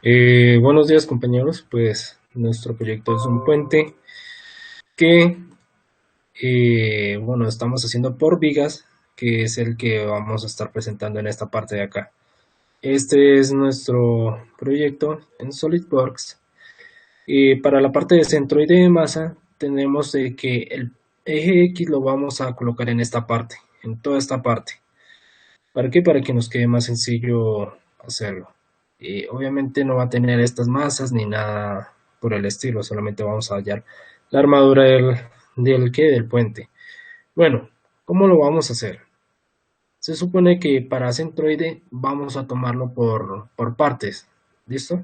Buenos días compañeros, pues nuestro proyecto es un puente que, bueno, estamos haciendo por vigas, que es el que vamos a estar presentando en esta parte de acá. Este es nuestro proyecto en SolidWorks. Y para la parte de centro y de masa, tenemos de que el eje X lo vamos a colocar en esta parte, en toda esta parte. ¿Para qué? Para que nos quede más sencillo hacerlo. Y obviamente no va a tener estas masas ni nada por el estilo, solamente vamos a hallar la armadura del puente. Bueno, ¿cómo lo vamos a hacer? Se supone que para centroide vamos a tomarlo por partes, ¿listo?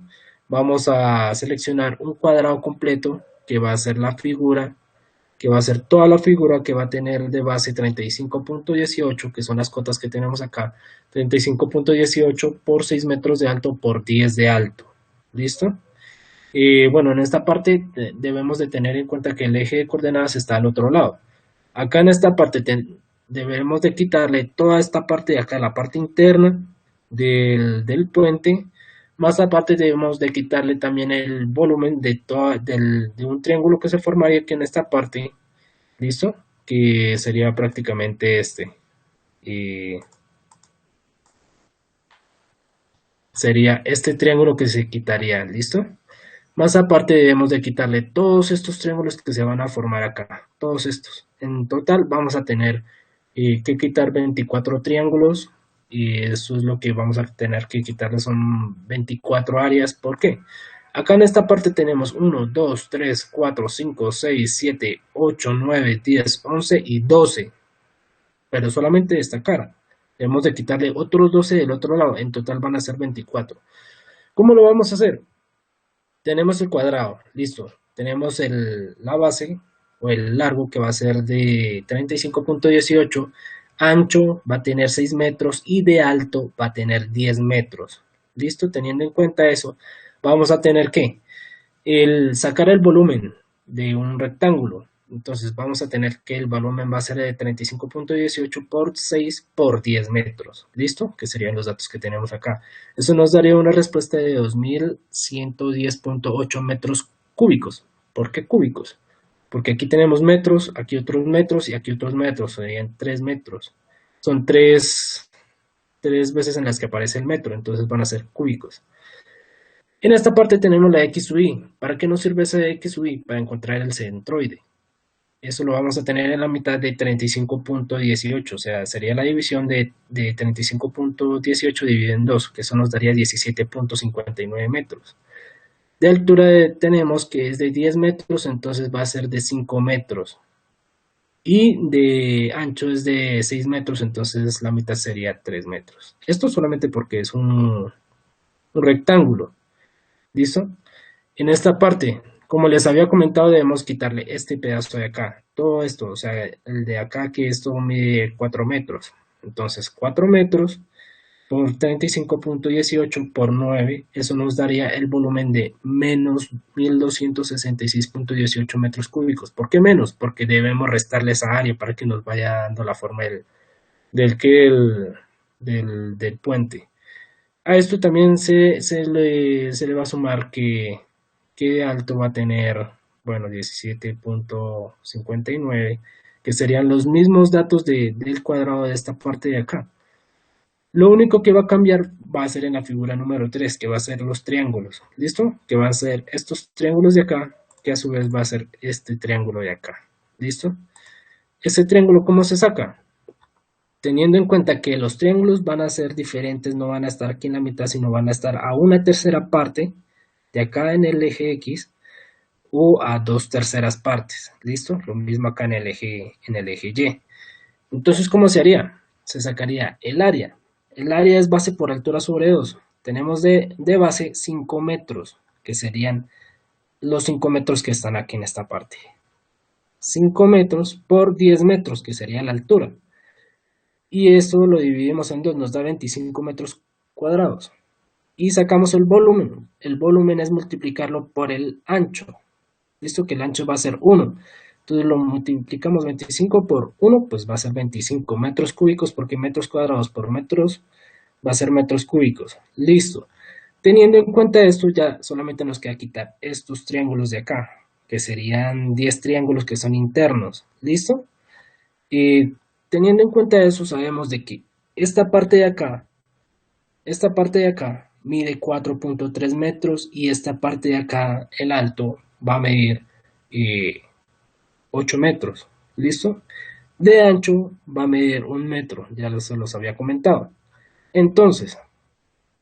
Vamos a seleccionar un cuadrado completo que va a ser la figura, que va a ser toda la figura, que va a tener de base 35.18, que son las cotas que tenemos acá, 35.18 por 6 metros de alto por 10 de alto. ¿Listo? Bueno, en esta parte debemos de tener en cuenta que el eje de coordenadas está al otro lado. Acá en esta parte debemos de quitarle toda esta parte de acá, la parte interna del puente, más aparte debemos de quitarle también el volumen de un triángulo que se formaría aquí en esta parte. ¿Listo? Que sería prácticamente este. Y sería este triángulo que se quitaría, ¿listo? Más aparte debemos de quitarle todos estos triángulos que se van a formar acá, todos estos. En total vamos a tener que quitar 24 triángulos y eso es lo que vamos a tener que quitarle, son 24 áreas. ¿Por qué? Acá en esta parte tenemos 1, 2, 3, 4, 5, 6, 7, 8, 9, 10, 11 y 12, pero solamente esta cara. Debemos de quitarle otros 12 del otro lado, en total van a ser 24. ¿Cómo lo vamos a hacer? Tenemos el cuadrado, listo. Tenemos la base o el largo que va a ser de 35.18, ancho va a tener 6 metros y de alto va a tener 10 metros. Listo, teniendo en cuenta eso, vamos a tener que sacar el volumen de un rectángulo. Entonces vamos a tener que el volumen va a ser de 35.18 por 6 por 10 metros. ¿Listo? Que serían los datos que tenemos acá. Eso nos daría una respuesta de 2110.8 metros cúbicos. ¿Por qué cúbicos? Porque aquí tenemos metros, aquí otros metros y aquí otros metros. Serían 3 metros. Son tres veces en las que aparece el metro, entonces van a ser cúbicos. En esta parte tenemos la X sub y. ¿Para qué nos sirve ese X sub y? Para encontrar el centroide. Eso lo vamos a tener en la mitad de 35.18, o sea, sería la división de 35.18 dividido en 2, que eso nos daría 17.59 metros. De altura tenemos que es de 10 metros, entonces va a ser de 5 metros. Y de ancho es de 6 metros, entonces la mitad sería 3 metros. Esto solamente porque es un rectángulo. ¿Listo? En esta parte, como les había comentado, debemos quitarle este pedazo de acá, todo esto, o sea, el de acá que esto mide 4 metros. Entonces, 4 metros por 35.18 por 9, eso nos daría el volumen de menos 1266.18 metros cúbicos. ¿Por qué menos? Porque debemos restarle esa área para que nos vaya dando la forma del, que el- del puente. A esto también se le va a sumar que alto va a tener, bueno, 17.59, que serían los mismos datos del cuadrado de esta parte de acá. Lo único que va a cambiar va a ser en la figura número 3, que va a ser los triángulos, ¿listo? Que van a ser estos triángulos de acá, que a su vez va a ser este triángulo de acá, ¿listo? Ese triángulo, ¿cómo se saca? Teniendo en cuenta que los triángulos van a ser diferentes, no van a estar aquí en la mitad, sino van a estar a una tercera parte de acá en el eje X o a dos terceras partes. ¿Listo? Lo mismo acá en el eje Y. Entonces, ¿cómo se haría? Se sacaría el área. El área es base por altura sobre 2. Tenemos de base 5 metros, que serían los 5 metros que están aquí en esta parte. 5 metros por 10 metros, que sería la altura. Y esto lo dividimos en dos, nos da 25 metros cuadrados. Y sacamos el volumen. El volumen es multiplicarlo por el ancho. Listo, que el ancho va a ser 1. Entonces lo multiplicamos 25 por 1, pues va a ser 25 metros cúbicos, porque metros cuadrados por metros va a ser metros cúbicos. Listo. Teniendo en cuenta esto, ya solamente nos queda quitar estos triángulos de acá, que serían 10 triángulos que son internos. ¿Listo? Y teniendo en cuenta eso, sabemos de que esta parte de acá, esta parte de acá mide 4.3 metros y esta parte de acá, el alto, va a medir eh, 8 metros. ¿Listo? De ancho va a medir 1 metro, ya se los había comentado. Entonces,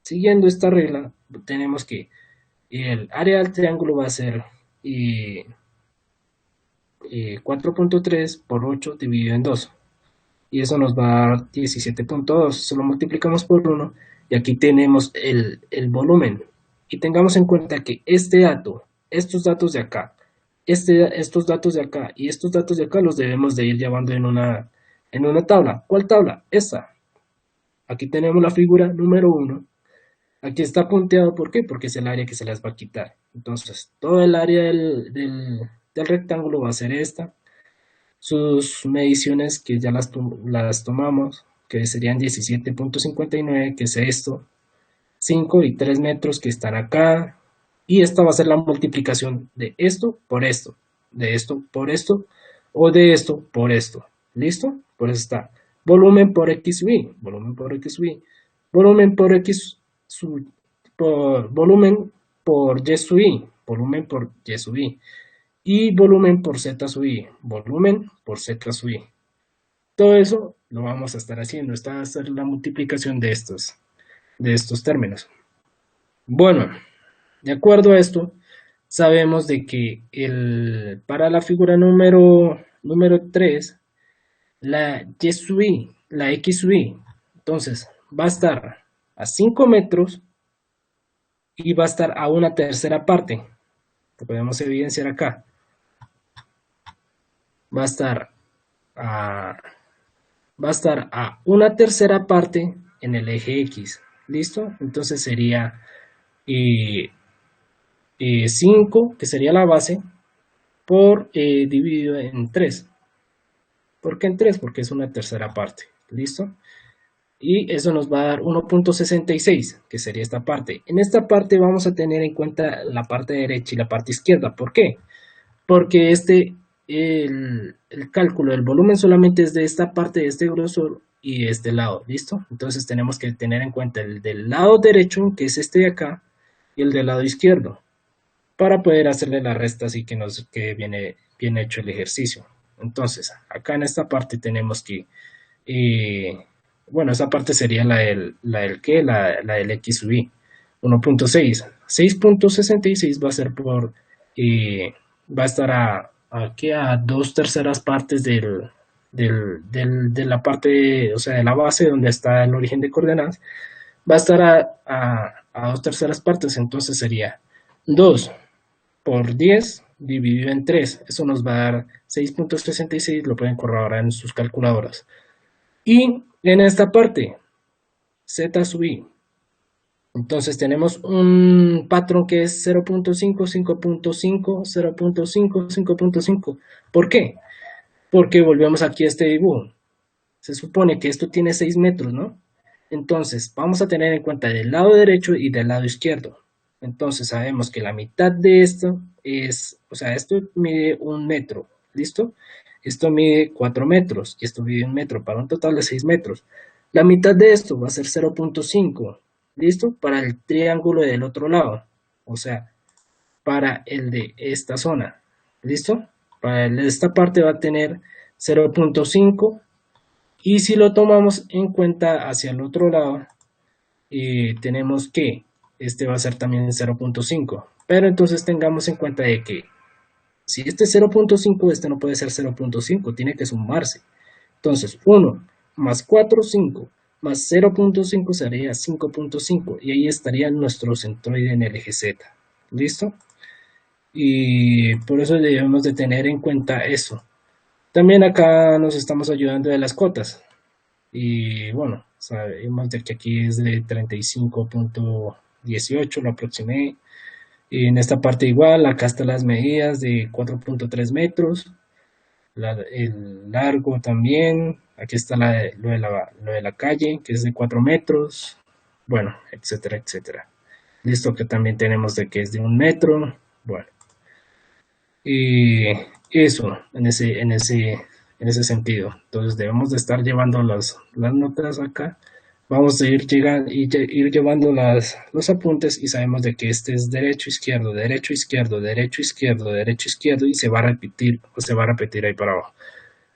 siguiendo esta regla, tenemos que el área del triángulo va a ser eh, 4.3 por 8 dividido en 2. Y eso nos va a dar 17.2. Se lo multiplicamos por 1 y aquí tenemos el volumen. Y tengamos en cuenta que este dato, estos datos de acá, estos datos de acá y estos datos de acá los debemos de ir llevando en una tabla. ¿Cuál tabla? Esta. Aquí tenemos la figura número 1. Aquí está punteado, ¿por qué? Porque es el área que se les va a quitar. Entonces, todo el área del rectángulo va a ser esta. Sus mediciones que ya las tomamos, que serían 17.59, que es esto, 5 y 3 metros que están acá, y esta va a ser la multiplicación de esto por esto, de esto por esto, o de esto por esto. ¿Listo? Por eso está volumen por x sub y, volumen por x sub y, volumen por x sub, por volumen por y sub y, volumen por y sub y volumen por z sub i, volumen por z sub i. Todo eso lo vamos a estar haciendo. Esta va a ser la multiplicación de estos términos. Bueno, de acuerdo a esto, sabemos de que para la figura número 3, la y sub i, la x sub i, entonces va a estar a 5 metros y va a estar a una tercera parte. Lo podemos evidenciar acá. Va a estar a va a estar a una tercera parte en el eje X. ¿Listo? Entonces sería 5, que sería la base, por dividido en 3. ¿Por qué en 3? Porque es una tercera parte. ¿Listo? Y eso nos va a dar 1.66, que sería esta parte. En esta parte vamos a tener en cuenta la parte derecha y la parte izquierda. ¿Por qué? Porque el cálculo del volumen solamente es de esta parte, de este grosor y de este lado, ¿listo? Entonces tenemos que tener en cuenta el del lado derecho, que es este de acá, y el del lado izquierdo, para poder hacerle la resta así que nos quede bien hecho el ejercicio. Entonces, acá en esta parte tenemos que, bueno, esa parte sería la del x sub i, 1.6. 6.66 va a ser va a estar aquí a dos terceras partes de la parte, o sea, de la base donde está el origen de coordenadas, va a estar a dos terceras partes, entonces sería 2 por 10 dividido en 3, eso nos va a dar 6.66, lo pueden corroborar en sus calculadoras. Y en esta parte, z sub i, entonces tenemos un patrón que es 0.5, 5.5, 0.5, 5.5. ¿Por qué? Porque volvemos aquí a este dibujo. Se supone que esto tiene 6 metros, ¿no? Entonces vamos a tener en cuenta del lado derecho y del lado izquierdo. Entonces sabemos que la mitad de esto es, o sea, esto mide 1 metro, ¿listo? Esto mide 4 metros y esto mide 1 metro, para un total de 6 metros. La mitad de esto va a ser 0.5, ¿listo? Para el triángulo del otro lado, o sea, para el de esta zona, ¿listo? Para el de esta parte va a tener 0.5 y si lo tomamos en cuenta hacia el otro lado, tenemos que este va a ser también 0.5, pero entonces tengamos en cuenta de que si este es 0.5, este no puede ser 0.5, tiene que sumarse. Entonces 1 más 4, 5, más 0.5 sería 5.5 y ahí estaría nuestro centroide en el eje Z. ¿Listo? Y por eso debemos de tener en cuenta eso. También acá nos estamos ayudando de las cotas. Y bueno, sabemos de que aquí es de 35.18, lo aproximé. Y en esta parte igual, acá están las medidas de 4.3 metros, el largo también, aquí está lo de la calle, que es de 4 metros, bueno, etcétera, etcétera. Listo, que también tenemos de que es de 1 metro. Bueno, y eso, en ese sentido. Entonces debemos de estar llevando las notas acá. Vamos a ir llegando y ir llevando los apuntes y sabemos de que este es derecho, izquierdo, derecho, izquierdo, derecho, izquierdo, derecho, izquierdo y se va a repetir o se va a repetir ahí para abajo.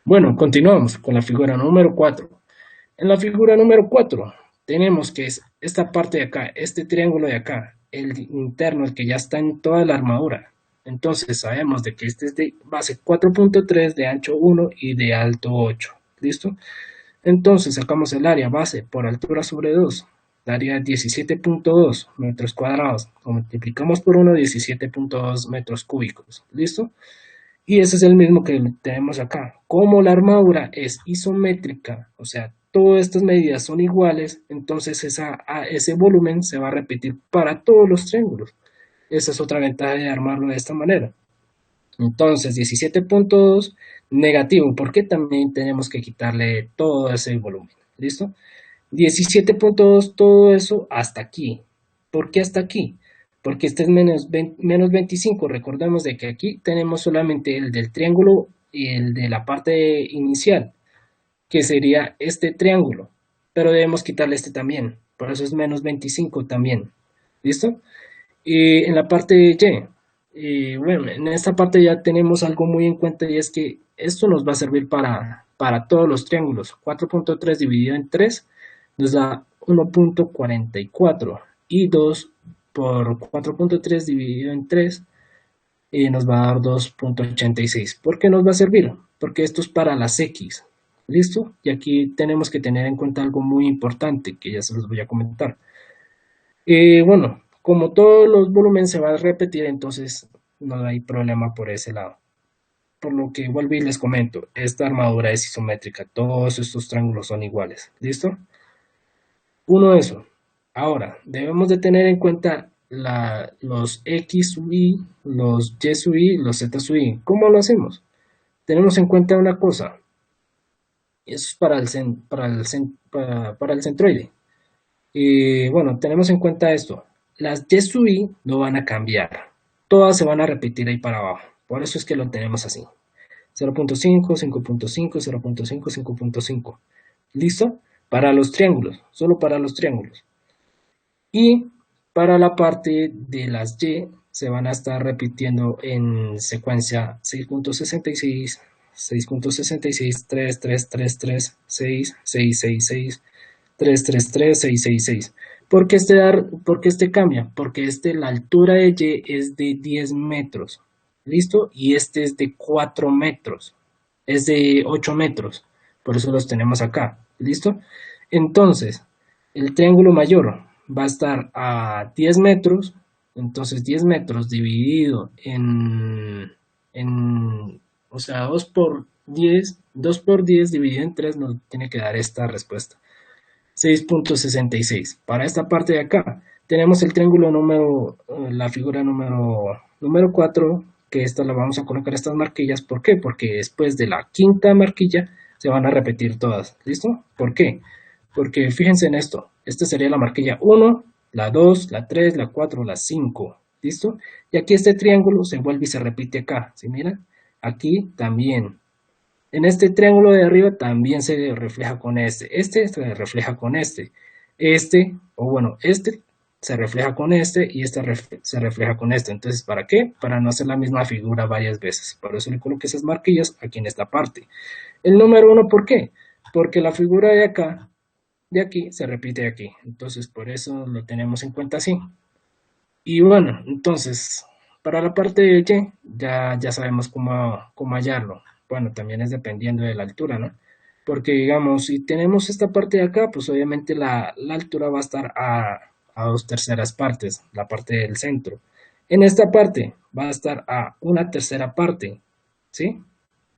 Bueno, continuamos con la figura número 4. En la figura número 4 tenemos que es esta parte de acá, este triángulo de acá, el interno, el que ya está en toda la armadura. Entonces sabemos de que este es de base 4.3, de ancho 1 y de alto 8. ¿Listo? Entonces sacamos el área base por altura sobre 2, daría 17.2 metros cuadrados. Lo multiplicamos por 1, 17.2 metros cúbicos. ¿Listo? Y ese es el mismo que tenemos acá. Como la armadura es isométrica, o sea, todas estas medidas son iguales, entonces ese volumen se va a repetir para todos los triángulos. Esa es otra ventaja de armarlo de esta manera. Entonces, 17.2 negativo, porque también tenemos que quitarle todo ese volumen. ¿Listo? 17.2, todo eso hasta aquí. ¿Por qué hasta aquí? Porque este es menos 25. Recordemos de que aquí tenemos solamente el del triángulo y el de la parte inicial, que sería este triángulo. Pero debemos quitarle este también. Por eso es menos 25 también. ¿Listo? Y en la parte Y, bueno, en esta parte ya tenemos algo muy en cuenta y es que esto nos va a servir para todos los triángulos. 4.3 dividido en 3 nos da 1.44 y 2 por 4.3 dividido en 3 nos va a dar 2.86. ¿Por qué nos va a servir? Porque esto es para las X. ¿Listo? Y aquí tenemos que tener en cuenta algo muy importante que ya se los voy a comentar. Bueno, como todos los volúmenes se van a repetir, entonces no hay problema por ese lado. Por lo que vuelvo y les comento, esta armadura es isométrica, todos estos triángulos son iguales. ¿Listo? Uno, eso. Ahora, debemos de tener en cuenta los X sub I, los Y sub I, los Z sub I. ¿Cómo lo hacemos? Tenemos en cuenta una cosa, eso es para el centroide. Y bueno, tenemos en cuenta esto. Las Y sub I no van a cambiar. Todas se van a repetir ahí para abajo. Por eso es que lo tenemos así. 0.5, 5.5, 0.5, 5.5. ¿Listo? Para los triángulos. Solo para los triángulos. Y para la parte de las Y se van a estar repitiendo en secuencia 6.66, 6.66, 3, 3, 3, 3, 6, 6, 6, 6, 3, 3, 3, 6, 6, 6. ¿Por qué este cambia? Porque la altura de Y es de 10 metros. ¿Listo? Y este es de 4 metros. Es de 8 metros. Por eso los tenemos acá. ¿Listo? Entonces, el triángulo mayor va a estar a 10 metros. Entonces, 10 metros dividido o sea, 2 por 10 dividido en 3 nos tiene que dar esta respuesta. 6.66. Para esta parte de acá tenemos el triángulo la figura número 4, que esta la vamos a colocar estas marquillas. ¿Por qué? Porque después de la quinta marquilla se van a repetir todas. ¿Listo? ¿Por qué? Porque fíjense en esto. Esta sería la marquilla 1, la 2, la 3, la 4, la 5. ¿Listo? Y aquí este triángulo se vuelve y se repite acá. ¿Sí miran? Aquí también. En este triángulo de arriba también se refleja con este se refleja con este se refleja con y se refleja con este. Entonces, ¿para qué? Para no hacer la misma figura varias veces. Por eso le coloqué esas marquillas aquí en esta parte. El número 1, ¿por qué? Porque la figura de acá, de aquí, se repite aquí. Entonces, por eso lo tenemos en cuenta así. Y bueno, entonces, para la parte de Y, ya sabemos cómo hallarlo. Bueno, también es dependiendo de la altura, ¿no? Porque, digamos, si tenemos esta parte de acá, pues obviamente la altura va a estar a 2/3 partes, la parte del centro. En esta parte va a estar a 1/3 parte, ¿sí?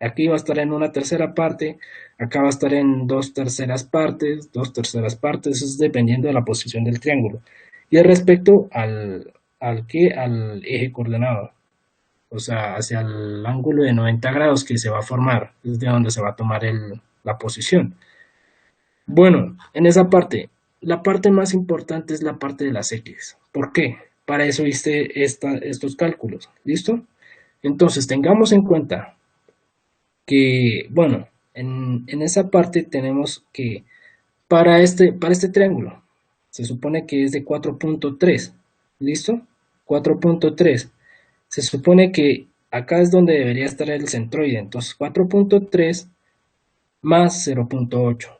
Aquí va a estar en 1/3 parte, acá va a estar en 2/3 partes, 2/3 partes, eso es dependiendo de la posición del triángulo. Y respecto al eje coordenado, o sea, hacia el ángulo de 90 grados que se va a formar, es de donde se va a tomar la posición. Bueno, en esa parte, la parte más importante es la parte de las X. ¿Por qué? Para eso hice estos cálculos. ¿Listo? Entonces, tengamos en cuenta que, bueno, en esa parte tenemos que para este triángulo se supone que es de 4.3. ¿Listo? 4.3. Se supone que acá es donde debería estar el centroide. Entonces, 4.3 más 0.8.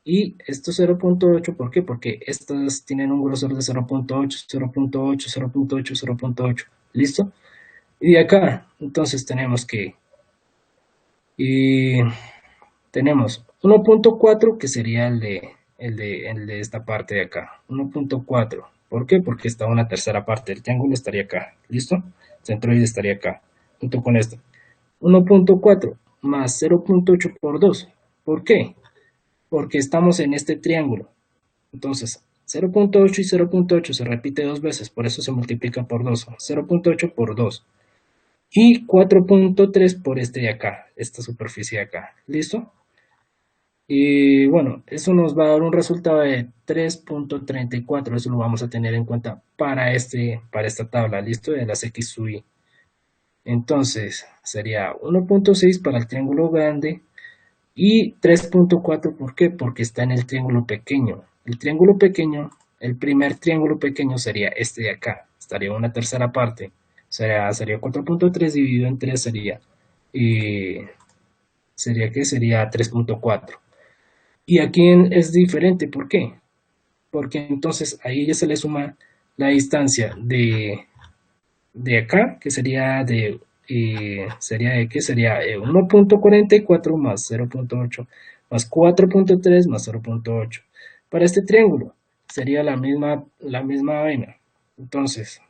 Y esto 0.8, ¿por qué? Porque estas tienen un grosor de 0.8, 0.8, 0.8, 0.8. ¿Listo? Y de acá, entonces y tenemos 1.4 que sería el de esta parte de acá. 1.4. ¿Por qué? Porque está una tercera parte. El triángulo estaría acá. ¿Listo? El centroide estaría acá. Junto con esto. 1.4 más 0.8 por 2. ¿Por qué? Porque estamos en este triángulo. Entonces, 0.8 y 0.8 se repite dos veces, por eso se multiplica por 2. 0.8 por 2. Y 4.3 por este de acá, esta superficie de acá. ¿Listo? Y bueno, eso nos va a dar un resultado de 3.34. Eso lo vamos a tener en cuenta para esta tabla. ¿Listo? De las X sub y. Entonces, sería 1.6 para el triángulo grande. Y 3.4, ¿por qué? Porque está en el triángulo pequeño. El triángulo pequeño, el primer triángulo pequeño sería este de acá. Estaría una tercera parte. Sería 4.3 dividido en 3 sería que sería 3.4. Y aquí es diferente, ¿por qué? Porque entonces ahí ya se le suma la distancia de acá, que sería de que sería 1.44 más 0.8 más 4.3 más 0.8. Para este triángulo sería la misma vaina. Entonces,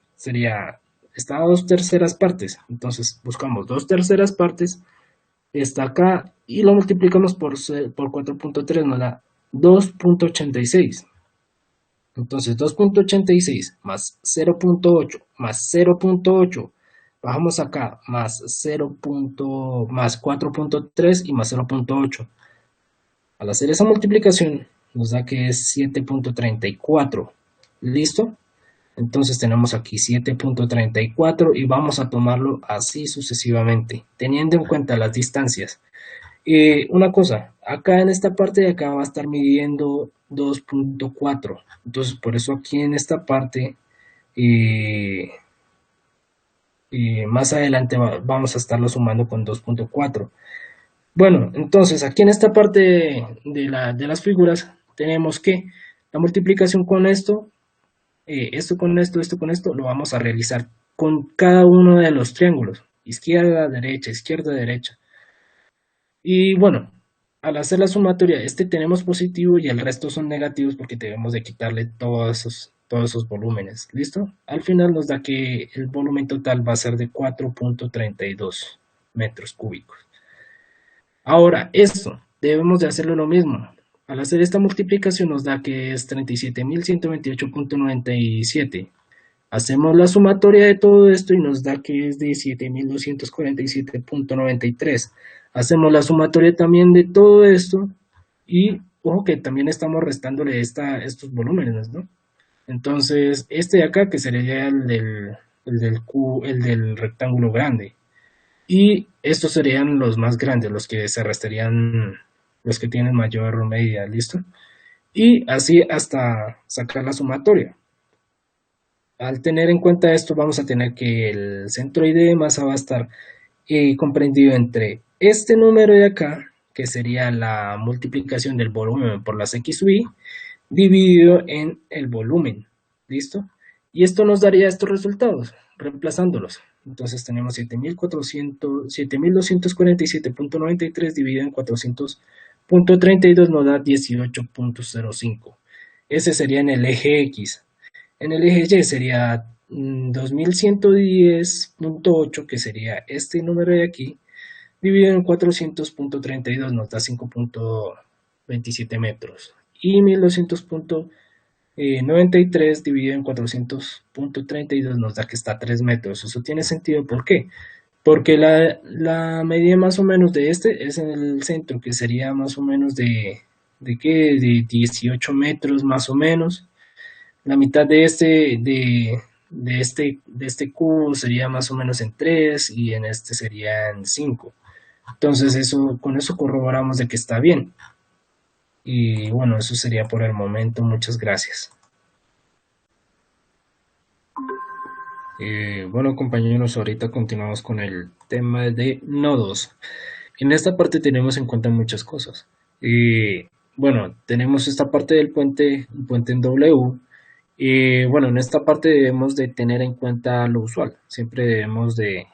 está a dos terceras partes. Entonces, buscamos dos terceras partes. Está acá y lo multiplicamos por 4.3, nos da 2.86. Entonces 2.86 más 0.8 más 0.8, bajamos acá, más 0. Más 4.3 y más 0.8. Al hacer esa multiplicación nos da que es 7.34. ¿Listo? Entonces tenemos aquí 7.34 y vamos a tomarlo así sucesivamente, teniendo en cuenta las distancias. Una cosa, acá en esta parte de acá va a estar midiendo 2.4. Entonces, por eso aquí en esta parte, eh, más adelante vamos a estarlo sumando con 2.4. Bueno, entonces aquí en esta parte de las figuras tenemos que la multiplicación con esto con esto con esto, lo vamos a realizar con cada uno de los triángulos. Izquierda, derecha, derecha. Y bueno, al hacer la sumatoria, tenemos positivo y el resto son negativos porque debemos de quitarle todos esos volúmenes. ¿Listo? Al final nos da que el volumen total va a ser de 4.32 metros cúbicos. Ahora, esto debemos de hacerlo lo mismo. Al hacer esta multiplicación nos da que es 37.128.97. Hacemos la sumatoria de todo esto y nos da que es de 7.247.93. Hacemos la sumatoria también de todo esto y ojo que también estamos restándole estos volúmenes, ¿no? Entonces, este de acá que sería el del rectángulo grande. Y estos serían los más grandes, los que se restarían, los que tienen mayor medida, ¿listo? Y así hasta sacar la sumatoria. Al tener en cuenta esto, vamos a tener que el centroide de masa va a estar comprendido entre este número de acá, que sería la multiplicación del volumen por las X sub y, dividido en el volumen. ¿Listo? Y esto nos daría estos resultados, reemplazándolos. Entonces tenemos 7.247.93 dividido en 400.32 nos da 18.05. Ese sería en el eje X. En el eje Y sería 2110.8, que sería este número de aquí, dividido en 400.32 nos da 5.27 metros. Y 1200.93 dividido en 400.32 nos da que está a 3 metros. Eso tiene sentido, ¿por qué? Porque la medida más o menos de este es en el centro, que sería más o menos de ¿de qué? De 18 metros más o menos. La mitad de este cubo sería más o menos en 3 y en este sería en 5. Entonces con eso corroboramos de que está bien. Y bueno, eso sería por el momento. Muchas gracias. Bueno, compañeros, ahorita continuamos con el tema de nodos. En esta parte tenemos en cuenta muchas cosas. Bueno, tenemos esta parte del puente, el puente en W. Bueno, en esta parte debemos de tener en cuenta lo usual. Siempre debemos de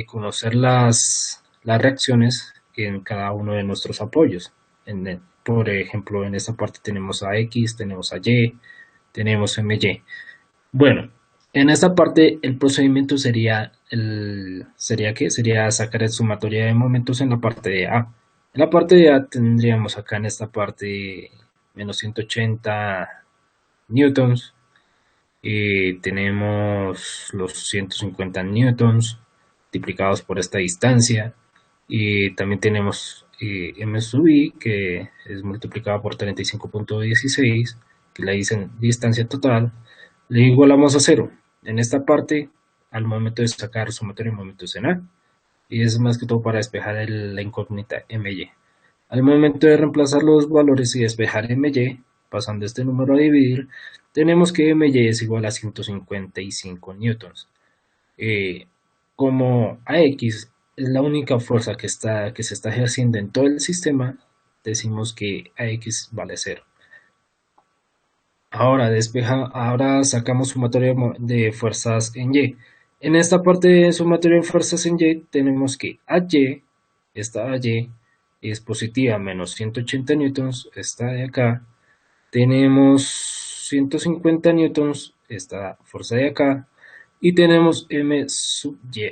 conocer las reacciones en cada uno de nuestros apoyos. Por ejemplo, en esta parte tenemos a X, tenemos a Y, tenemos MY. Bueno, en esta parte el procedimiento sería sacar el sumatoria de momentos en la parte de A. En la parte de A tendríamos acá en esta parte menos 180 newtons. Tenemos los 150 newtons multiplicados por esta distancia. Y también tenemos M sub I, que es multiplicado por 35.16, que le dicen distancia total, le igualamos a 0. En esta parte, al momento de sacar sumatorio de momentos en A, y es más que todo para despejar la incógnita MY. Al momento de reemplazar los valores y despejar MY, pasando este número a dividir, tenemos que MY es igual a 155 newtons. Como AX es la única fuerza que se está ejerciendo en todo el sistema, decimos que AX vale 0. Ahora sacamos sumatorio de fuerzas en Y. En esta parte de sumatorio de fuerzas en Y tenemos que AY, esta AY es positiva, menos 180 newtons, esta de acá. Tenemos 150 newtons, esta fuerza de acá. Y tenemos M sub Y,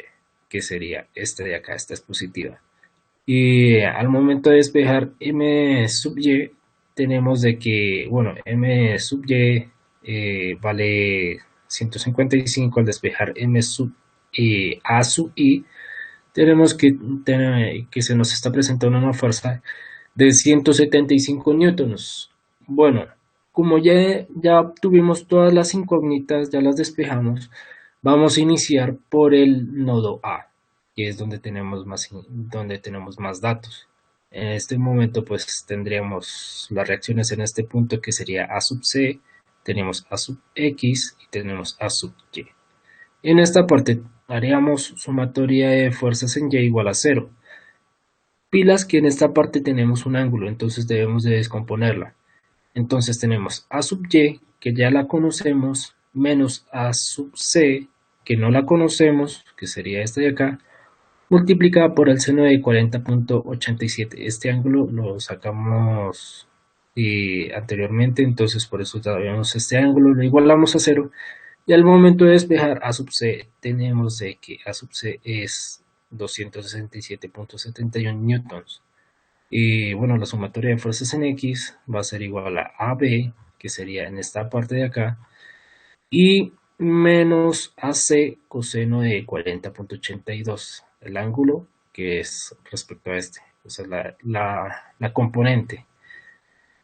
que sería esta de acá, esta es positiva. Y al momento de despejar M sub Y, tenemos de que, bueno, M sub Y vale 155 al despejar M sub A sub I, tenemos que se nos está presentando una fuerza de 175 newtons. Bueno, como ya obtuvimos todas las incógnitas, ya las despejamos, vamos a iniciar por el nodo A, que es donde tenemos más datos. En este momento pues tendríamos las reacciones en este punto, que sería A sub C, tenemos A sub X y tenemos A sub Y. En esta parte haríamos sumatoria de fuerzas en Y igual a 0. Pilas que en esta parte tenemos un ángulo, entonces debemos de descomponerla. Entonces tenemos A sub Y, que ya la conocemos, menos A sub C, que no la conocemos, que sería esta de acá, multiplicada por el seno de 40.87. Este ángulo lo sacamos anteriormente, entonces por eso vemos este ángulo, lo igualamos a 0. Y al momento de despejar A sub C, tenemos de que A sub C es 267.71 newtons. Y bueno, la sumatoria de fuerzas en X va a ser igual a AB, que sería en esta parte de acá, y menos AC coseno de 40.82, el ángulo que es respecto a este, o sea, la componente.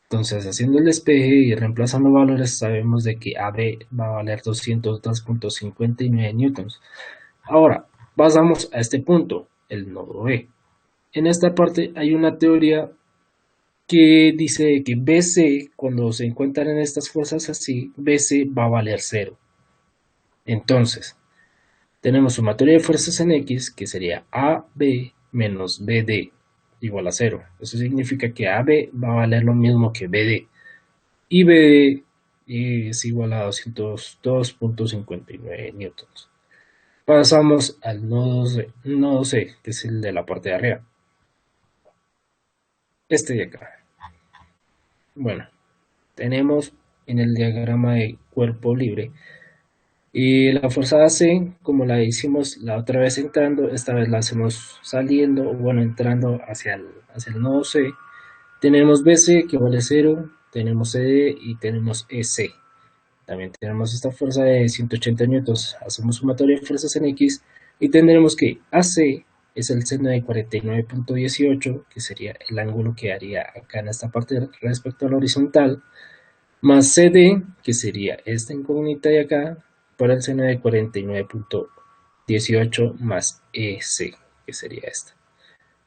Entonces, haciendo el despeje y reemplazando valores, sabemos de que AB va a valer 202.59 newtons. Ahora, pasamos a este punto, el nodo B. En esta parte hay una teoría que dice que BC, cuando se encuentran estas fuerzas así, BC va a valer 0. Entonces, tenemos sumatoria de fuerzas en X, que sería AB menos BD igual a 0. Eso significa que AB va a valer lo mismo que BD. Y BD es igual a 202.59 newtons. Pasamos al nodo C, que es el de la parte de arriba. Este de acá. Bueno, tenemos en el diagrama de cuerpo libre y la fuerza AC, como la hicimos la otra vez entrando, esta vez la hacemos saliendo, o bueno, entrando hacia el nodo C. Tenemos BC que vale 0, tenemos CD y tenemos EC. También tenemos esta fuerza de 180 newtons. Hacemos sumatoria de fuerzas en X y tendremos que AC es el seno de 49.18, que sería el ángulo que haría acá en esta parte respecto a la horizontal, más CD, que sería esta incógnita de acá, por el seno de 49.18 más EC, que sería esta.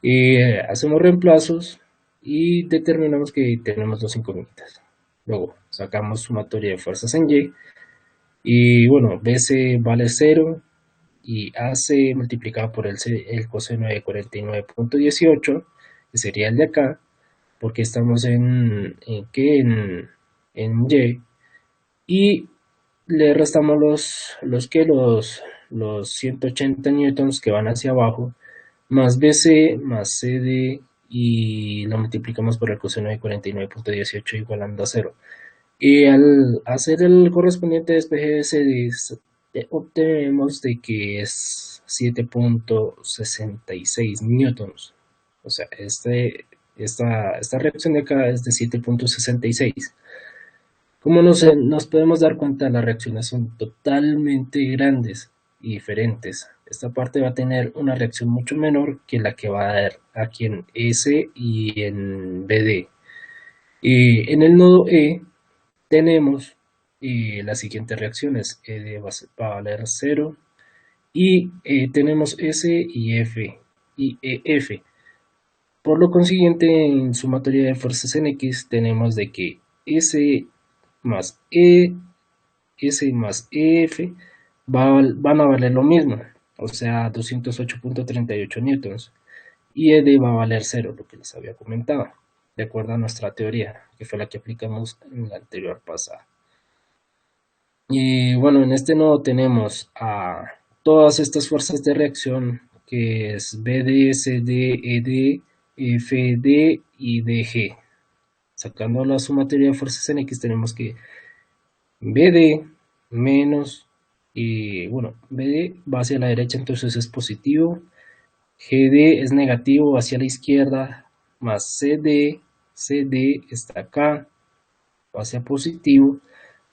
Y hacemos reemplazos y determinamos que tenemos dos incógnitas. Luego sacamos sumatoria de fuerzas en Y y bueno, BC vale 0 y AC multiplicado por el coseno de 49.18, que sería el de acá, porque estamos en Y, y le restamos los 180 newtons que van hacia abajo, más BC, más CD, y lo multiplicamos por el coseno de 49.18 igualando a 0. Y al hacer el correspondiente despeje de CD, obtenemos de que es 7.66 newtons. O sea, esta reacción de acá es de 7.66. Como nos podemos dar cuenta, las reacciones son totalmente grandes y diferentes. Esta parte va a tener una reacción mucho menor que la que va a dar aquí en S y en BD. Y en el nodo E tenemos las siguientes reacciones. ED va a valer 0 y tenemos S y F y EF. Por lo consiguiente, en sumatoria de fuerzas en X tenemos de que S más E, S más EF van a valer lo mismo, o sea, 208.38 newtons. Y ED va a valer 0, lo que les había comentado, de acuerdo a nuestra teoría, que fue la que aplicamos en la anterior pasada. Y bueno, en este nodo tenemos a todas estas fuerzas de reacción, que es BD, CD, ED, FD y DG. Sacando la sumatoria de fuerzas en X tenemos que BD menos, y bueno, BD va hacia la derecha, entonces es positivo. GD es negativo hacia la izquierda, más CD está acá, hacia positivo,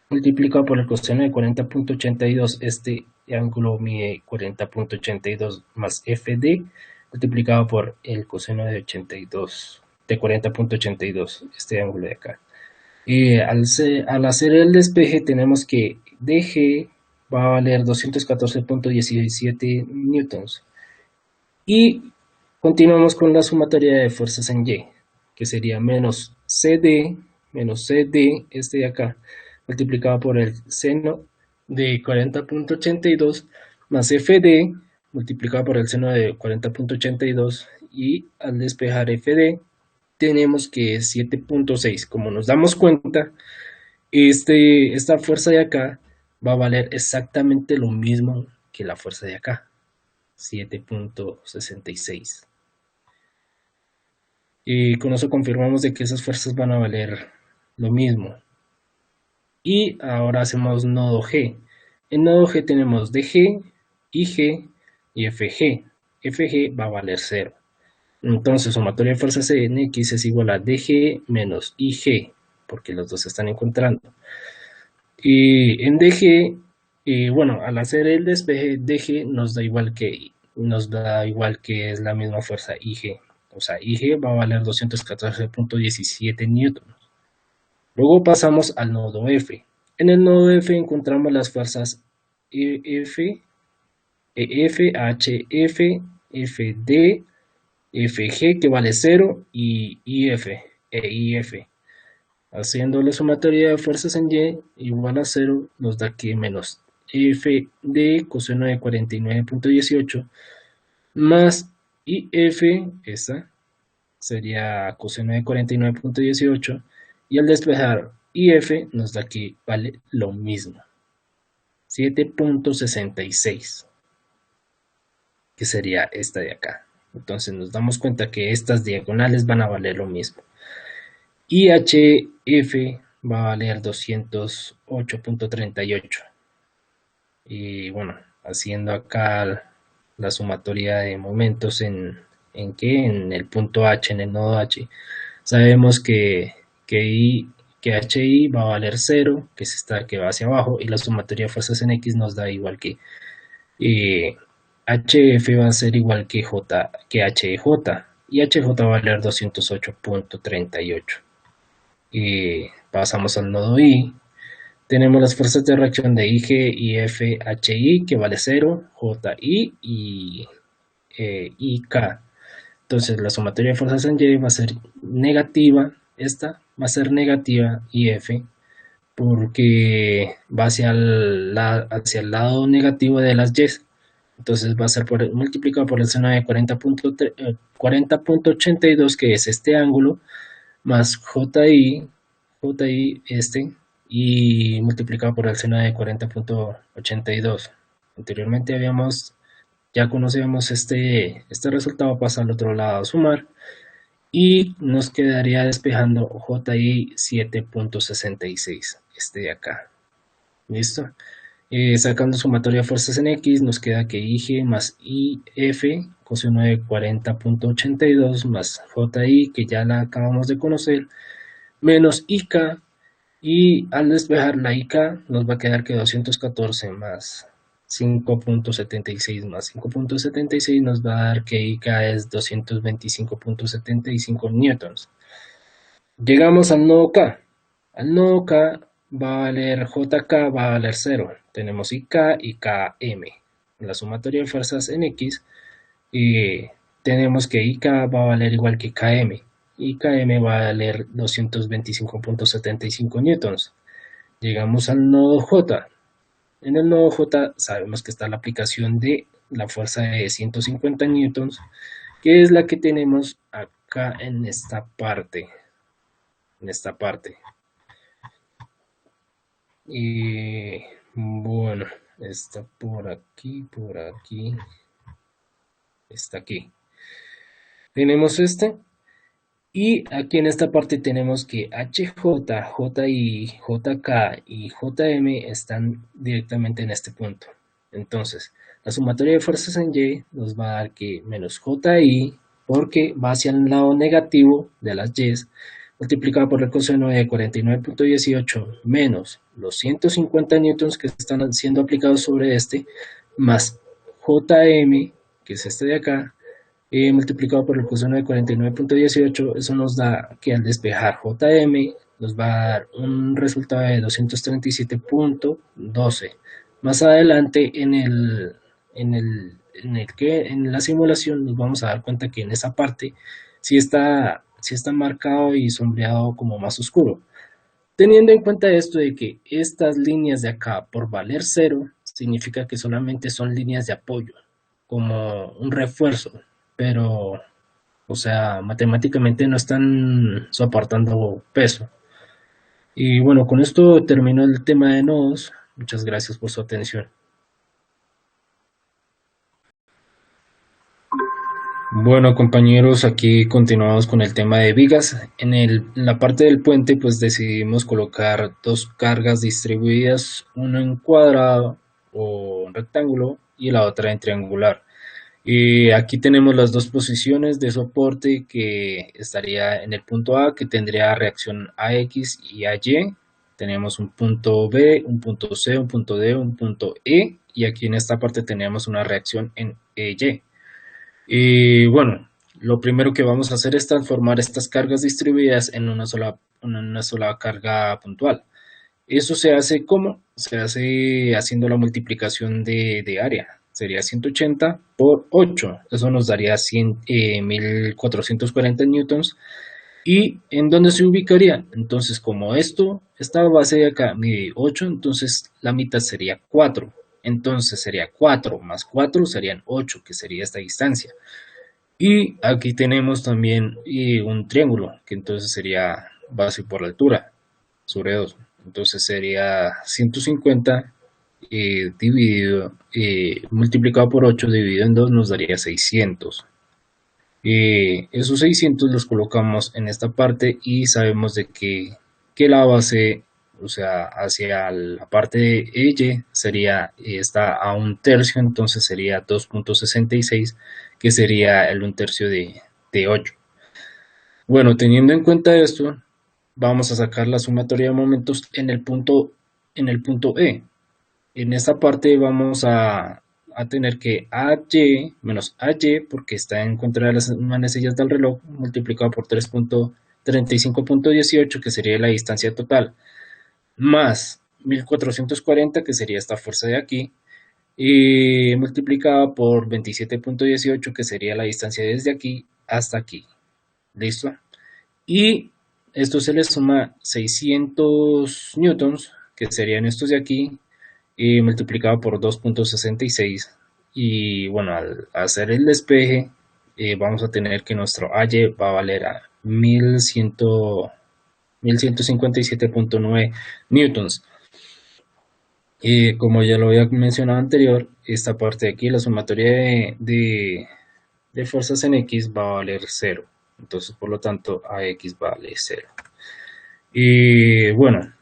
multiplicado por el coseno de 40.82, este ángulo mide 40.82 más FD, multiplicado por el coseno de 82, de 40.82, este ángulo de acá. Y al hacer el despeje tenemos que DG va a valer 214.17 newtons. Y continuamos con la sumatoria de fuerzas en Y, que sería menos CD, este de acá, multiplicado por el seno de 40.82 más FD, multiplicado por el seno de 40.82, y al despejar FD tenemos que es 7.6. Como nos damos cuenta, esta fuerza de acá va a valer exactamente lo mismo que la fuerza de acá, 7.66. Y con eso confirmamos de que esas fuerzas van a valer lo mismo. Y ahora hacemos nodo G. En nodo G tenemos DG, IG y FG. FG va a valer 0. Entonces, sumatoria de fuerzas en X es igual a DG menos IG, porque los dos se están encontrando. Y en DG, bueno, al hacer el despeje, DG nos da igual que es la misma fuerza IG. O sea, IG va a valer 214.17 newtons. Luego pasamos al nodo F. En el nodo F encontramos las fuerzas EF, EF, HF, FD, FG, que vale 0, y IF, EIF. Haciendo la sumatoria de fuerzas en Y igual a 0, nos da que menos F de coseno de 49.18 más IF, esta sería coseno de 49.18, y al despejar IF nos da que vale lo mismo, 7.66, que sería esta de acá. Entonces nos damos cuenta que estas diagonales van a valer lo mismo. IHF va a valer 208.38. Y bueno, haciendo acá la sumatoria de momentos en el punto H, en el nodo H, sabemos que HI va a valer 0, que va hacia abajo, y la sumatoria de fuerzas en X nos da igual que HF va a ser igual que HJ, y HJ va a valer 208.38. Y pasamos al nodo I. Tenemos las fuerzas de reacción de IG y FHI, que vale 0, JI y IK. Entonces la sumatoria de fuerzas en Y va a ser negativa, esta va a ser negativa IF, porque va hacia el lado negativo de las Y. Entonces va a ser multiplicado por el seno de 40.82, que es este ángulo, más JI y multiplicado por el seno de 40.82. Anteriormente ya conocíamos este resultado, pasa al otro lado a sumar, y nos quedaría despejando JI 7.66, este de acá. ¿Listo? Sacando sumatoria de fuerzas en X, nos queda que IG más IF, coseno de 40.82, más JI, que ya la acabamos de conocer, menos IK, y al despejar la IK nos va a quedar que 214 más 5.76 más 5.76 nos va a dar que IK es 225.75 newtons. Llegamos al nodo K. Al nodo K va a valer JK, va a valer 0. Tenemos IK y KM. La sumatoria de fuerzas en X, y tenemos que IK va a valer igual que KM. Y KM va a valer 225.75 newtons. Llegamos al nodo J. En el nodo J sabemos que está la aplicación de la fuerza de 150 newtons, que es la que tenemos acá en esta parte. Y bueno, está por aquí, está aquí. Tenemos y aquí en esta parte tenemos que HJ, JI, JK y JM están directamente en este punto. Entonces, la sumatoria de fuerzas en Y nos va a dar que menos JI, porque va hacia el lado negativo de las Y, multiplicado por el coseno de 49.18 menos los 150 newtons que están siendo aplicados sobre más JM, que es este de acá, multiplicado por el coseno de 49.18, eso nos da que al despejar JM nos va a dar un resultado de 237.12. Más adelante en la simulación nos vamos a dar cuenta que en esa parte sí está marcado y sombreado como más oscuro. Teniendo en cuenta esto de que estas líneas de acá por valer 0 significa que solamente son líneas de apoyo, como un refuerzo, pero, o sea, matemáticamente no están soportando peso. Y bueno, con esto termino el tema de nodos. Muchas gracias por su atención. Bueno, compañeros, aquí continuamos con el tema de vigas. En la parte del puente, pues decidimos colocar dos cargas distribuidas, una en cuadrado o rectángulo y la otra en triangular. Y aquí tenemos las dos posiciones de soporte, que estaría en el punto A, que tendría reacción AX y AY. Tenemos un punto B, un punto C, un punto D, un punto E, y aquí en esta parte tenemos una reacción en EY. Y bueno, lo primero que vamos a hacer es transformar estas cargas distribuidas en una sola carga puntual. Eso se hace ¿cómo? Se hace haciendo la multiplicación de área. Sería 180 por 8. Eso nos daría 1440 newtons. ¿Y en dónde se ubicaría? Entonces, como esta base de acá mide 8, entonces la mitad sería 4. Entonces sería 4 más 4 serían 8, que sería esta distancia. Y aquí tenemos también un triángulo, que entonces sería base por altura, sobre 2. Entonces sería 150 multiplicado por 8 dividido en 2 nos daría 600. Esos 600 los colocamos en esta parte y sabemos de que la base, o sea, hacia la parte de Y está a un tercio, entonces sería 2.66, que sería el un tercio de 8. Bueno, teniendo en cuenta esto, vamos a sacar la sumatoria de momentos en el punto E. En esta parte vamos a a tener que AY menos AY, porque está en contra de las manecillas del reloj, multiplicado por 3.35.18, que sería la distancia total, más 1440, que sería esta fuerza de aquí, y multiplicada por 27.18, que sería la distancia desde aquí hasta aquí. ¿Listo? Y esto se le suma 600 newtons, que serían estos de aquí, y multiplicado por 2.66. Y bueno, al hacer el despeje, vamos a tener que nuestro AY va a valer a 1157.9 newtons. Y como ya lo había mencionado anterior, esta parte de aquí, la sumatoria de fuerzas en X va a valer 0. Entonces, por lo tanto, AX vale 0. Y bueno,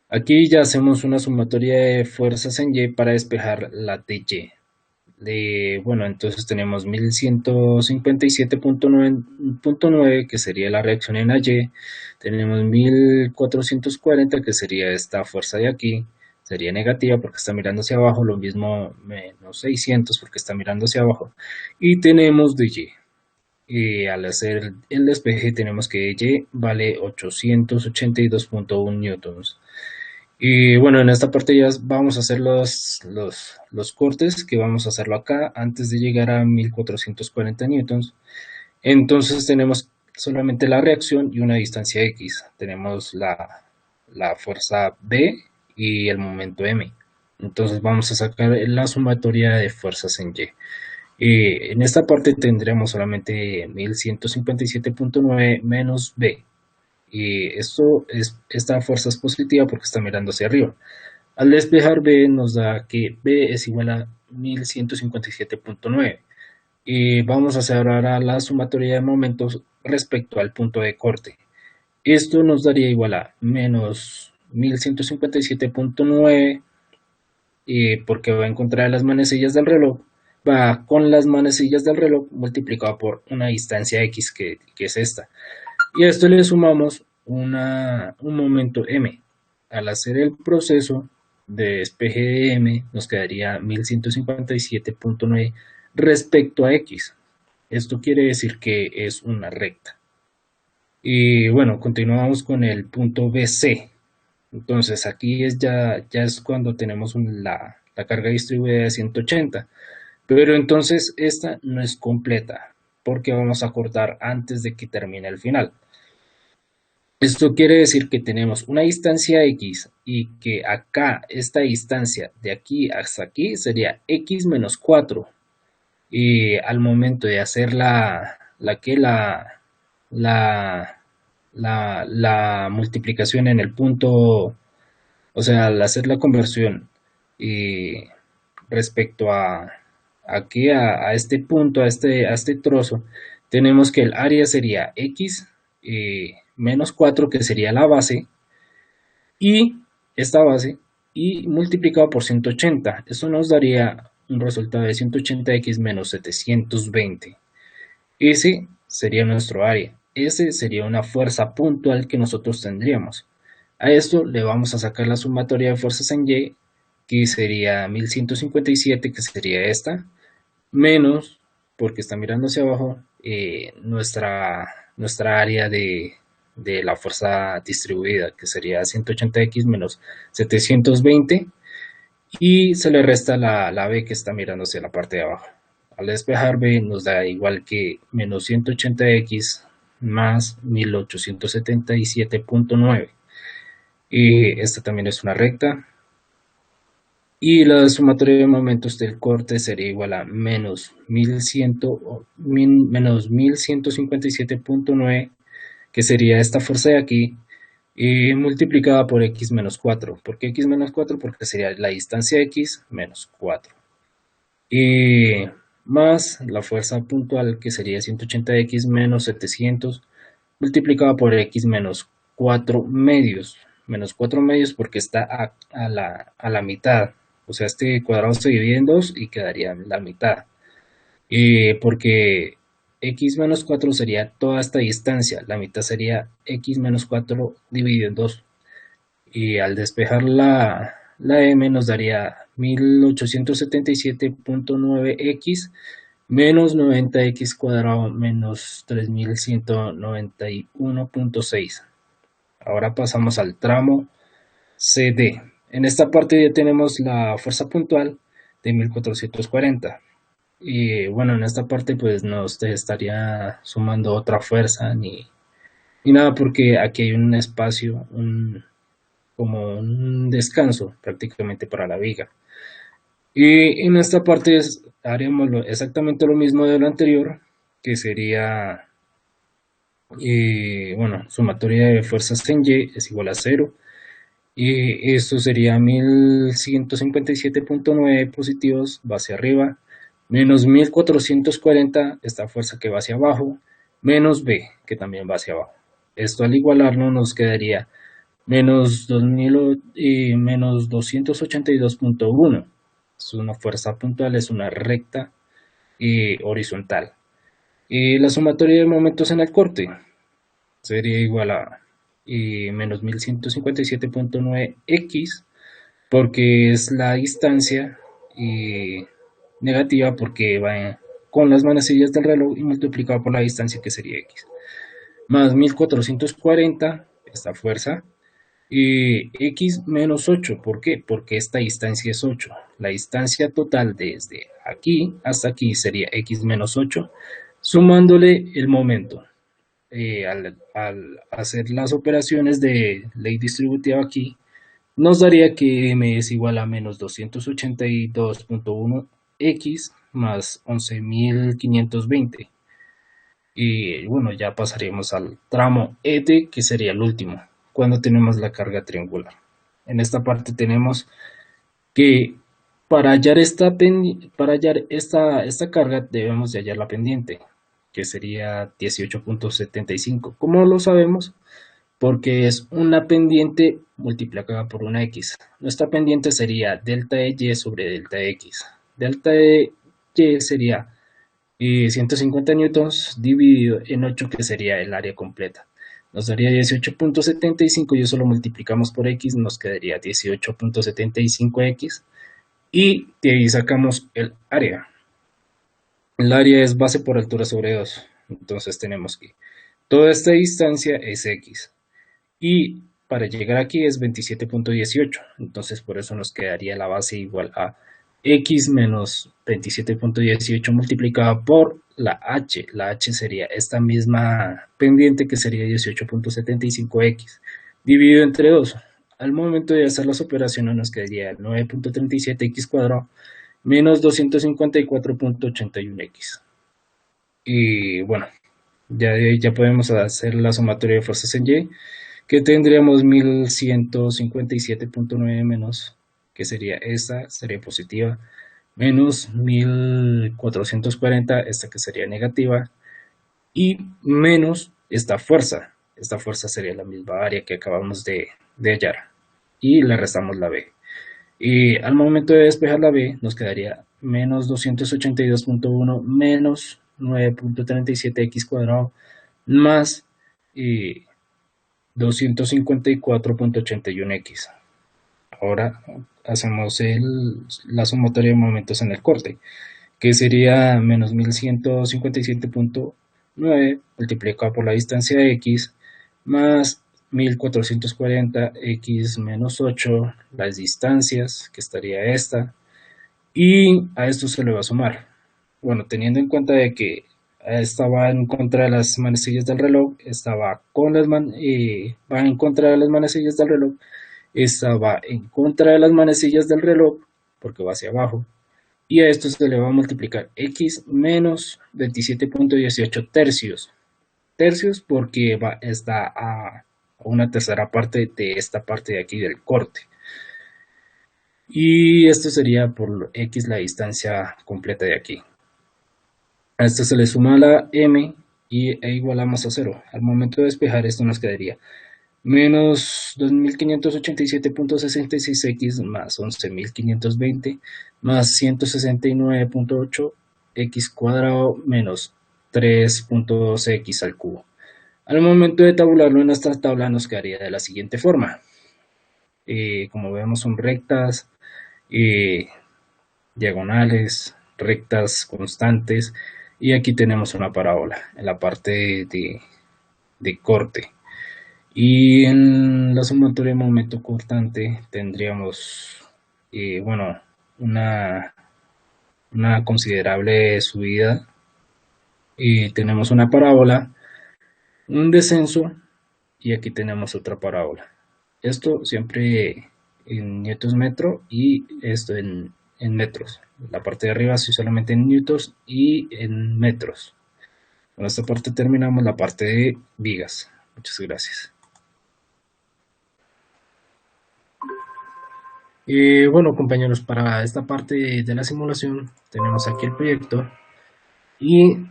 aquí ya hacemos una sumatoria de fuerzas en Y para despejar la de Y. Bueno, entonces tenemos 1157.9, que sería la reacción en AY. Tenemos 1440, que sería esta fuerza de aquí. Sería negativa porque está mirando hacia abajo. Lo mismo menos 600 porque está mirando hacia abajo. Y tenemos de Y. Y al hacer el despeje tenemos que Y vale 882.1 newtons. Y bueno, en esta parte ya vamos a hacer los cortes, que vamos a hacerlo acá antes de llegar a 1440 newtons. Entonces tenemos solamente la reacción y una distancia X. Tenemos la fuerza B y el momento M. Entonces vamos a sacar la sumatoria de fuerzas en Y. En esta parte tendremos solamente 1157.9 menos B. Y esta fuerza es positiva porque está mirando hacia arriba. Al despejar B nos da que B es igual a 1157.9. Y vamos a hacer ahora la sumatoria de momentos respecto al punto de corte. Esto nos daría igual a menos 1157.9, porque va en contra de las manecillas del reloj, va con las manecillas del reloj multiplicado por una distancia X, que es esta. Y a esto le sumamos un momento M. Al hacer el proceso de despeje de M, nos quedaría 1157.9 respecto a X. Esto quiere decir que es una recta. Y bueno, continuamos con el punto BC. Entonces aquí ya es cuando tenemos la carga distribuida de 180. Pero entonces esta no es completa, porque vamos a cortar antes de que termine el final. Esto quiere decir que tenemos una distancia X y que acá esta distancia de aquí hasta aquí sería X menos 4. Y al momento de hacer la multiplicación en el punto, o sea, al hacer la conversión respecto aquí a este punto, a este trozo, tenemos que el área sería X menos 4, que sería la base, y esta base, y multiplicado por 180. Eso nos daría un resultado de 180x menos 720. Ese sería nuestro área. Ese sería una fuerza puntual que nosotros tendríamos. A esto le vamos a sacar la sumatoria de fuerzas en Y, que sería 1157, que sería esta, menos, porque está mirando hacia abajo, nuestra área de la fuerza distribuida, que sería 180x menos 720, y se le resta la B, que está mirando hacia la parte de abajo. Al despejar B nos da igual que menos 180x más 1877.9. Y esta también es una recta. Y la sumatoria de momentos del corte sería igual a menos 1157.9, que sería esta fuerza de aquí, multiplicada por X menos 4. ¿Por qué X menos 4? Porque sería la distancia X menos 4. Y más la fuerza puntual, que sería 180X menos 700, multiplicada por X menos 4 medios. Menos 4 medios porque está a la mitad. O sea, este cuadrado se divide en 2 y quedaría la mitad. Porque X menos 4 sería toda esta distancia. La mitad sería X menos 4 dividido en 2. Y al despejar la M nos daría 1877.9x menos 90x cuadrado menos 3191.6. Ahora pasamos al tramo CD. En esta parte ya tenemos la fuerza puntual de 1440. Y bueno, en esta parte pues no usted estaría sumando otra fuerza ni nada porque aquí hay un espacio, como un descanso prácticamente para la viga. Y en esta parte haremos exactamente lo mismo de lo anterior, que sería, bueno, sumatoria de fuerzas en Y es igual a cero. Y esto sería 1157.9 positivos, va hacia arriba, menos 1440, esta fuerza que va hacia abajo, menos B, que también va hacia abajo. Esto al igualarlo nos quedaría menos 2000 y menos 282.1. Es una fuerza puntual, es una recta horizontal. Y la sumatoria de momentos en el corte sería igual a menos 1157.9x, porque es la distancia negativa, porque va con las manecillas del reloj y multiplicado por la distancia que sería x, más 1440, esta fuerza, x menos 8. ¿Por qué? Porque esta distancia es 8. La distancia total desde aquí hasta aquí sería x menos 8, sumándole el momento. Al hacer las operaciones de ley distributiva aquí, nos daría que m es igual a menos 282.1x más 11.520. Y bueno, ya pasaremos al tramo ET, que sería el último, cuando tenemos la carga triangular. En esta parte tenemos que para hallar esta carga debemos de hallar la pendiente, que sería 18.75. ¿Cómo lo sabemos? Porque es una pendiente multiplicada por una x. Nuestra pendiente sería delta de y sobre delta de x. Delta de y sería 150 newtons dividido en 8, que sería el área completa. Nos daría 18.75 y eso lo multiplicamos por x, nos quedaría 18.75x y de ahí sacamos el área. El área es base por altura sobre 2, entonces tenemos que toda esta distancia es x y para llegar aquí es 27.18, entonces por eso nos quedaría la base igual a x menos 27.18 multiplicada por la h. La h sería esta misma pendiente, que sería 18.75x dividido entre 2. Al momento de hacer las operaciones nos quedaría 9.37x cuadrado menos 254.81x. Y bueno, ya podemos hacer la sumatoria de fuerzas en Y, que tendríamos 1157.9 menos, que sería esta, sería positiva, menos 1440, esta que sería negativa, y menos esta fuerza. Esta fuerza sería la misma área que acabamos de hallar. Y le restamos la B. Y al momento de despejar la B, nos quedaría menos 282.1 menos 9.37x cuadrado más 254.81x. Ahora hacemos la sumatoria de momentos en el corte, que sería menos 1157.9 multiplicado por la distancia de x más 1440x menos 8, las distancias, que estaría esta, y a esto se le va a sumar. Bueno, teniendo en cuenta de que estaba en contra de las manecillas del reloj, estaba va en contra de las manecillas del reloj, estaba en contra de las manecillas del reloj, porque va hacia abajo, y a esto se le va a multiplicar x menos 27.18 tercios. Tercios porque está a una tercera parte de esta parte de aquí del corte. Y esto sería por x la distancia completa de aquí. A esto se le suma la m e igualamos a 0. Al momento de despejar esto nos quedaría menos 2587.66x más 11.520 más 169.8 x cuadrado menos 3.12x al cubo. Al momento de tabularlo en nuestra tabla nos quedaría de la siguiente forma. Como vemos son rectas, eh, diagonales, rectas, constantes, y aquí tenemos una parábola en la parte de corte. Y en la sumatoria de momento cortante tendríamos, bueno, una, una considerable subida, y tenemos una parábola, un descenso, y aquí tenemos otra parábola. Esto siempre en newtons metro, y esto en metros. La parte de arriba sí solamente en newtons y en metros. Con esta parte terminamos la parte de vigas. Muchas gracias. Bueno, compañeros, para esta parte de la simulación tenemos aquí el proyecto, y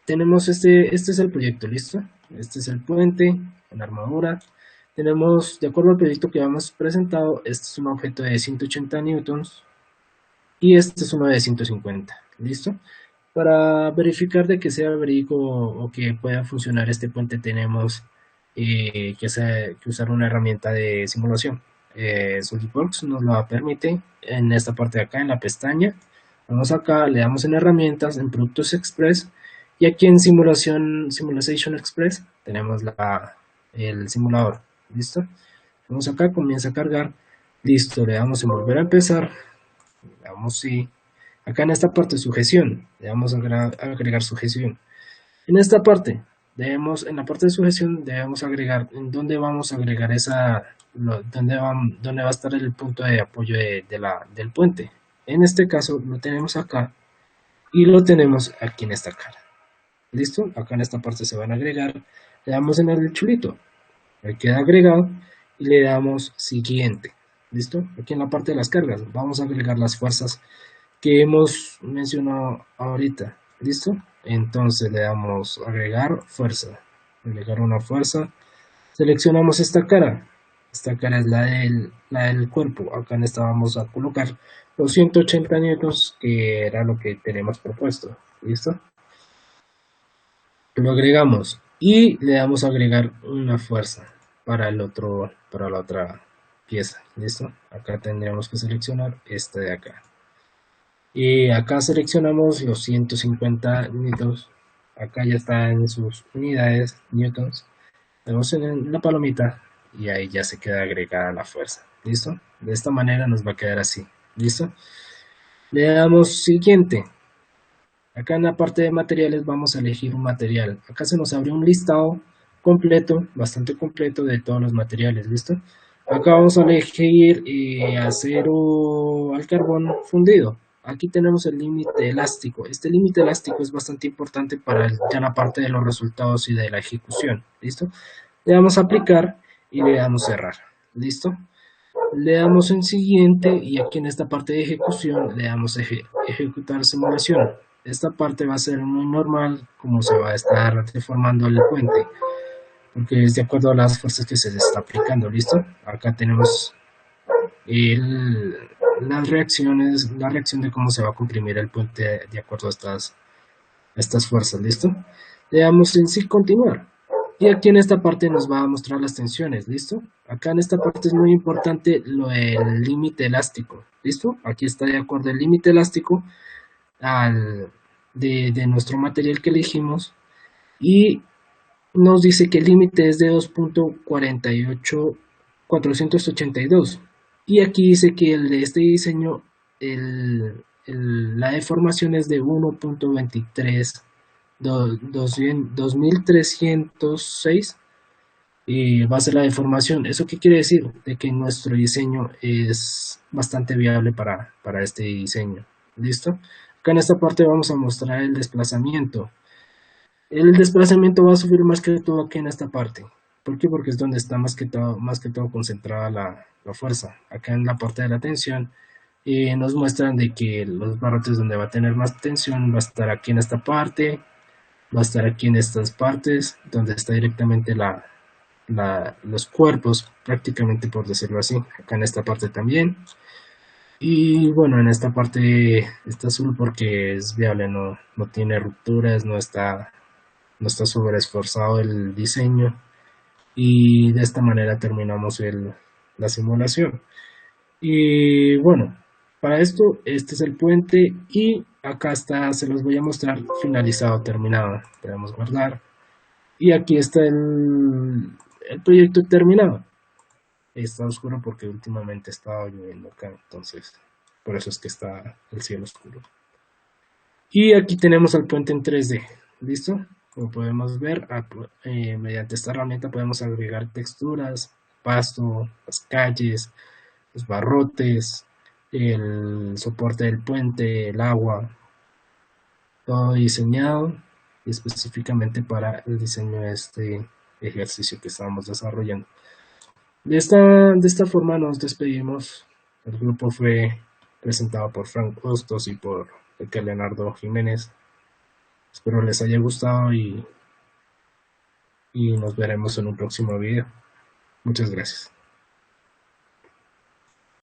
tenemos este es el proyecto, ¿listo? Este es el puente, la armadura. Tenemos, de acuerdo al proyecto que habíamos presentado, este es un objeto de 180 newtons y este es uno de 150, ¿listo? Para verificar de que sea verídico o que pueda funcionar este puente, tenemos que usar una herramienta de simulación. SolidWorks nos lo permite en esta parte de acá, en la pestaña. Vamos acá, le damos en herramientas, en productos express, y aquí en Simulation Express tenemos el simulador. ¿Listo? Vamos acá, comienza a cargar. Listo, le damos en volver a empezar. Le damos sí. Acá en esta parte sujeción, le damos a agregar sujeción. En esta parte, en la parte de sujeción debemos agregar en dónde vamos a agregar dónde va a estar el punto de apoyo del puente. En este caso lo tenemos acá y lo tenemos aquí en esta cara. ¿Listo? Acá en esta parte se van a agregar, le damos en el chulito, ahí queda agregado, y le damos siguiente. ¿Listo? Aquí en la parte de las cargas vamos a agregar las fuerzas que hemos mencionado ahorita. ¿Listo? Entonces le damos agregar fuerza, agregar una fuerza, seleccionamos esta cara. Esta cara es la del cuerpo. Acá en esta vamos a colocar los 180 newtons, que era lo que tenemos propuesto. ¿Listo? Lo agregamos y le damos a agregar una fuerza para la otra pieza. ¿Listo? Acá tendríamos que seleccionar esta de acá. Y acá seleccionamos los 150 newtons. Acá ya está en sus unidades, newtons. Damos en la palomita y ahí ya se queda agregada la fuerza. ¿Listo? De esta manera nos va a quedar así. ¿Listo? Le damos siguiente. Acá en la parte de materiales vamos a elegir un material. Acá se nos abre un listado completo, bastante completo, de todos los materiales. ¿Listo? Acá vamos a elegir acero al carbón fundido. Aquí tenemos el límite elástico. Este límite elástico es bastante importante para ya la parte de los resultados y de la ejecución. ¿Listo? Le damos a aplicar y le damos cerrar. ¿Listo? Le damos en siguiente, y aquí en esta parte de ejecución le damos ejecutar simulación. Esta parte va a ser muy normal como se va a estar deformando el puente, porque es de acuerdo a las fuerzas que se le está aplicando. ¿Listo? Acá tenemos las reacciones, la reacción de cómo se va a comprimir el puente de acuerdo a estas fuerzas. ¿Listo? Le damos en sí continuar. Y aquí en esta parte nos va a mostrar las tensiones. ¿Listo? Acá en esta parte es muy importante lo del límite elástico. ¿Listo? Aquí está de acuerdo el límite elástico de nuestro material que elegimos, y nos dice que el límite es de 2.48482, y aquí dice que el de este diseño, la deformación es de 1.23, 2306, y va a ser la deformación. ¿Eso qué quiere decir? De que nuestro diseño es bastante viable para este diseño. ¿Listo? Acá en esta parte vamos a mostrar el desplazamiento. El desplazamiento va a subir más que todo aquí en esta parte. ¿Por qué? Porque es donde está más que todo concentrada la fuerza. Acá en la parte de la tensión nos muestran de que los barrotes donde va a tener más tensión va a estar aquí en esta parte, va a estar aquí en estas partes, donde está directamente los cuerpos, prácticamente, por decirlo así. Acá en esta parte también. Y bueno, en esta parte está azul porque es viable, no tiene rupturas, no está sobreesforzado el diseño, y de esta manera terminamos la simulación. Y bueno, Para esto, este es el puente y acá está, se los voy a mostrar finalizado, terminado. Podemos guardar. Y aquí está el proyecto terminado. Está oscuro porque últimamente estaba lloviendo acá, entonces por eso es que está el cielo oscuro. Y aquí tenemos el puente en 3D, ¿listo? Como podemos ver, mediante esta herramienta podemos agregar texturas, pasto, las calles, los barrotes, el soporte del puente, el agua, todo diseñado específicamente para el diseño de este ejercicio que estamos desarrollando. De esta forma nos despedimos. El grupo fue presentado por Frank Hostos y por Leonardo Jiménez. Espero les haya gustado y nos veremos en un próximo video. Muchas gracias.